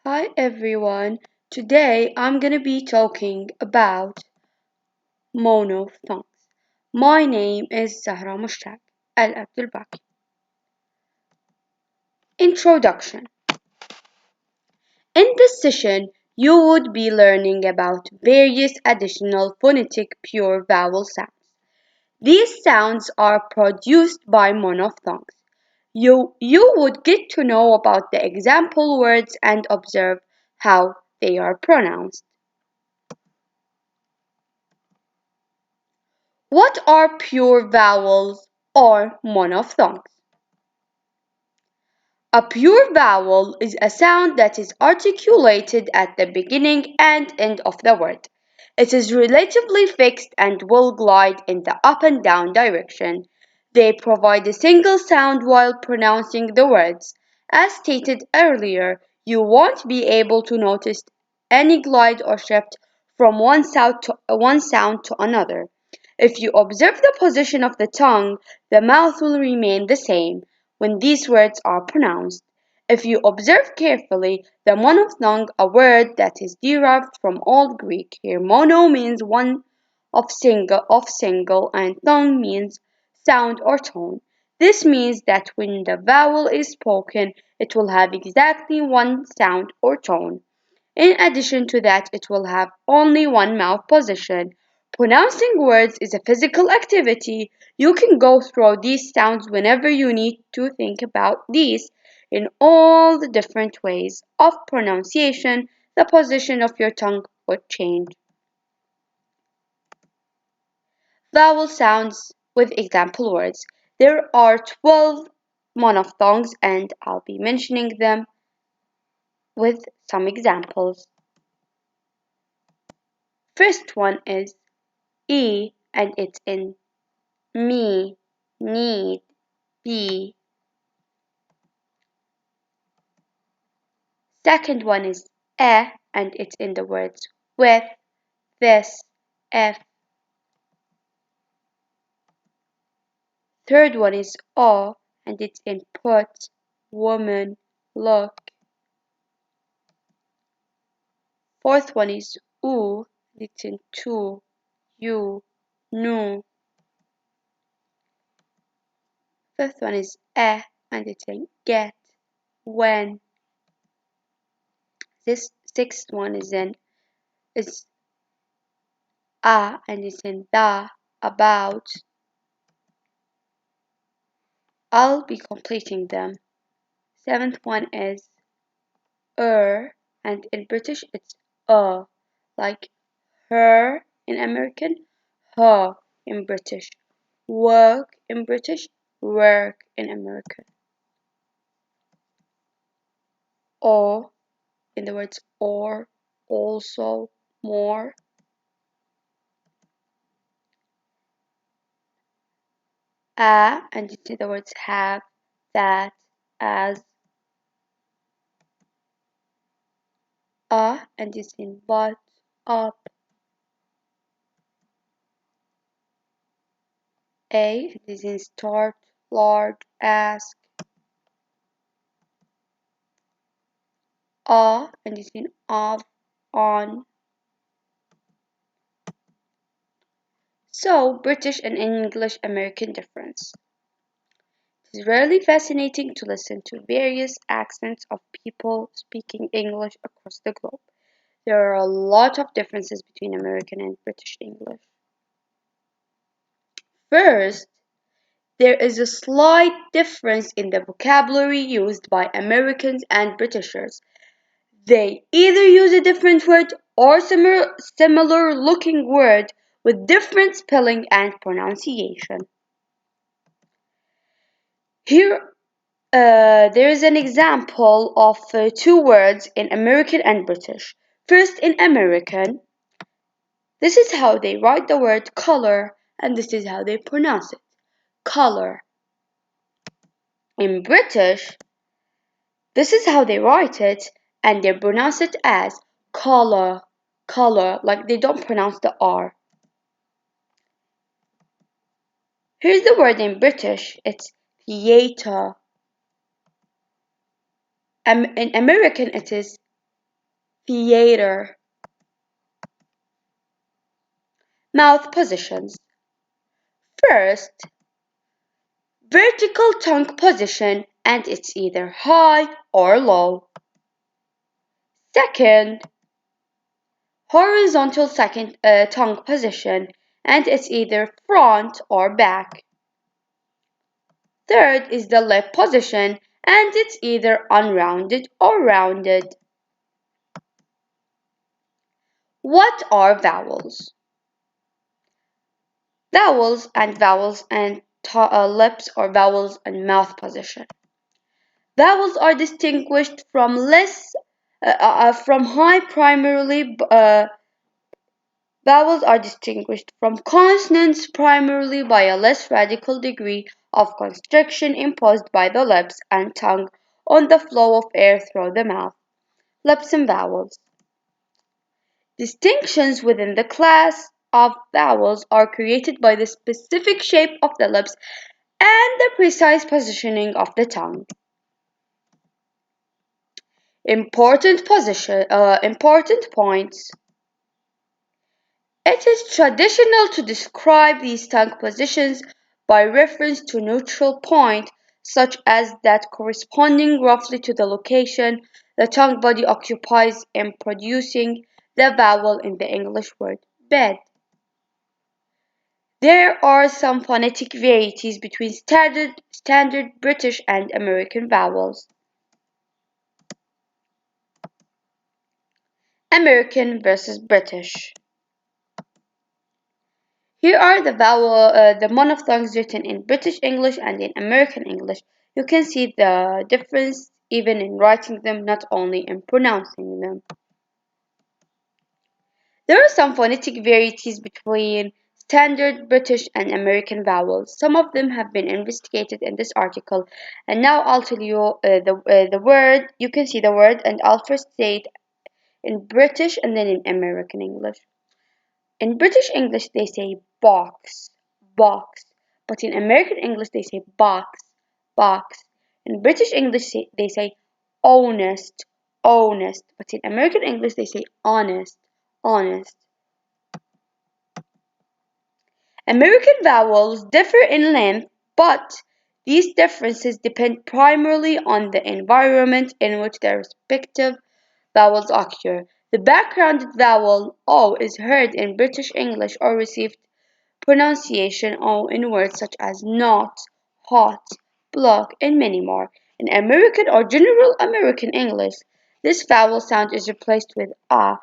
Hi everyone. Today I'm going to be talking about monophthongs. My name is Zahra Al Abdul Baki. Introduction. In this session, you would be learning about various additional phonetic pure vowel sounds. These sounds are produced by monophthongs. You would get to know about the example words and observe how they are pronounced. What are pure vowels or monophthongs? A pure vowel is a sound that is articulated at the beginning and end of the word. It is relatively fixed and will glide in the up and down direction. They provide a single sound while pronouncing the words. As stated earlier, you won't be able to notice any glide or shift from one sound to another. If you observe the position of the tongue, the mouth will remain the same when these words are pronounced. If you observe carefully, the monophthong, a word that is derived from Old Greek, here mono means one of single, and thong means sound or tone. This means that when the vowel is spoken, it will have exactly one sound or tone. In addition to that, it will have only one mouth position. Pronouncing words is a physical activity. You can go through these sounds whenever you need to think about these. In all the different ways of pronunciation, the position of your tongue would change. Vowel sounds with example words. There are 12 monophthongs and I'll be mentioning them with some examples. First one is E and it's in me, need, be. Second one is and it's in the words with, this, if. Third one is o and it's in put, woman, look. Fourth one is and it's in to, you, nu. Fifth one is and it's in get, when. This sixth one is and it's in da, about. I'll be completing them. Seventh one is and in British it's like her in American, her in British, work in British, work in American, or in the words or, also, more. And it's in the words have, that, as. And it's in but, up. And it's in start, large, ask. And it's in of, on. So, British and English American difference. It is really fascinating to listen to various accents of people speaking English across the globe. There are a lot of differences between American and British English. First, there is a slight difference in the vocabulary used by Americans and Britishers. They either use a different word or similar looking word with different spelling and pronunciation. Here, there is an example of two words in American and British. First, in American, this is how they write the word color, and this is how they pronounce it, color. In British, this is how they write it, and they pronounce it as color, color, like they don't pronounce the R. Here's the word in British, it's theater. In American, it is theater. Mouth positions. First, vertical tongue position, and it's either high or low. Second, horizontal tongue position, and it's either front or back. Third is the lip position, and it's either unrounded or rounded. What are vowels? Vowels and lips or vowels and mouth position. Vowels are distinguished from high primarily. Vowels are distinguished from consonants primarily by a less radical degree of constriction imposed by the lips and tongue on the flow of air through the mouth. Lips and vowels. Distinctions within the class of vowels are created by the specific shape of the lips and the precise positioning of the tongue. Important points. It is traditional to describe these tongue positions by reference to neutral point, such as that corresponding roughly to the location the tongue body occupies in producing the vowel in the English word bed. There are some phonetic varieties between standard British and American vowels. American versus British. Here are the monophthongs written in British English and in American English. You can see the difference even in writing them, not only in pronouncing them. There are some phonetic varieties between standard British and American vowels. Some of them have been investigated in this article, and now I'll tell you the word. You can see the word, and I'll first say it in British and then in American English. In British English, they say box, box, but in American English, they say box, box. In British English, they say honest, honest, but in American English, they say honest, honest. American vowels differ in length, but these differences depend primarily on the environment in which their respective vowels occur. The backgrounded vowel O is heard in British English or received pronunciation O in words such as not, hot, block, and many more. In American or General American English, this vowel sound is replaced with A.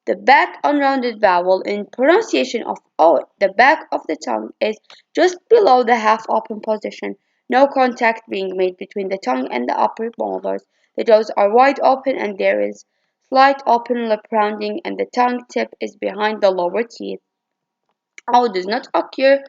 The back unrounded vowel in pronunciation of O. The back of the tongue is just below the half open position, no contact being made between the tongue and the upper molars. The jaws are wide open and there is slight open lip rounding and the tongue tip is behind the lower teeth. O does not occur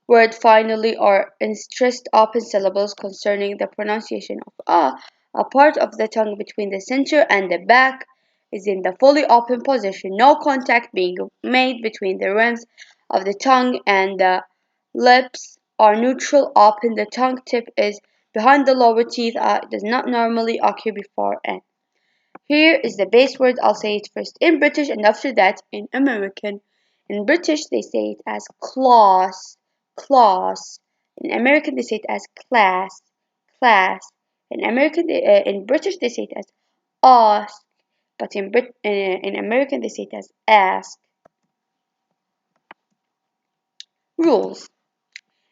word finally or in stressed open syllables concerning the pronunciation of a part of the tongue between the center and the back is in the fully open position, no contact being made between the rims of the tongue and the lips are neutral open, the tongue tip is behind the lower teeth, does not normally occur before N. Here is the base word. I'll say it first in British and after that in American. In British, they say it as class, class. In American, they say it as class, class. In British, they say it as ask, but in American, they say it as ask. Rules.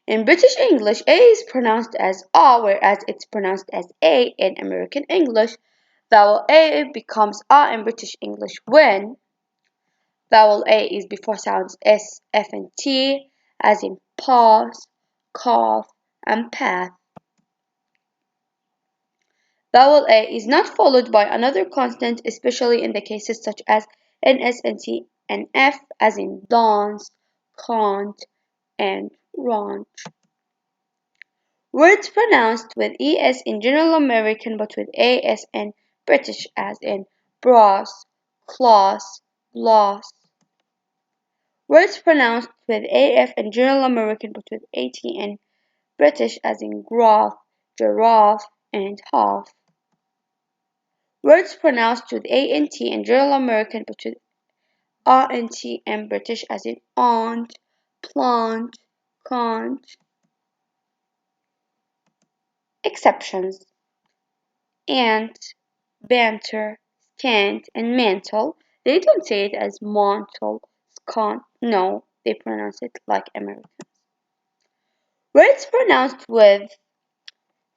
In British English, A is pronounced as A, whereas it's pronounced as A in American English. Vowel A becomes A in British English when vowel A is before sounds S, F, and T, as in pause, cough, and path. Vowel A is not followed by another consonant, especially in the cases such as NS and T and F, as in dance, can't, and ranch. Words pronounced with ES in General American but with AS in British, as in brass, class, gloss. Words pronounced with AF in General American but with AT in British, as in graph, giraffe, and half. Words pronounced with ANT in General American but with ANT in British, as in aunt, plant, can't. Exceptions: ant, banter, scant, and mantle. They don't say it as mantle, scant. No, they pronounce it like Americans. Words pronounced with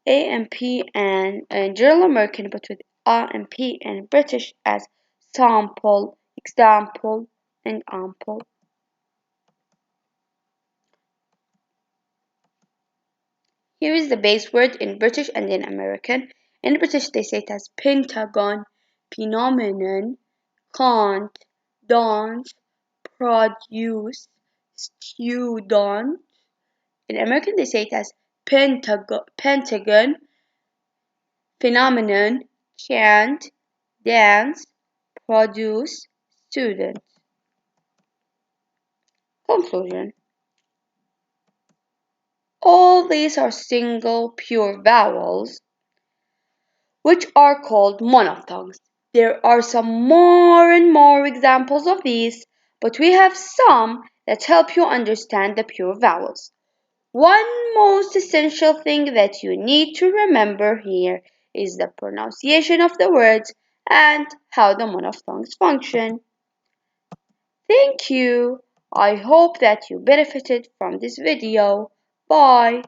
AMP and General American but with AMP and British as sample, example, and ample. Here is the base word in British and in American. In British, they say it as pentagon, phenomenon, can't, don't, produce, student. In American, they say it as pentagon, phenomenon, can't, dance, produce, student. Conclusion: all these are single pure vowels which are called monophthongs. There are some more and more examples of these, but we have some that help you understand the pure vowels. One most essential thing that you need to remember here is the pronunciation of the words and how the monophthongs function. Thank you. I hope that you benefited from this video. Bye.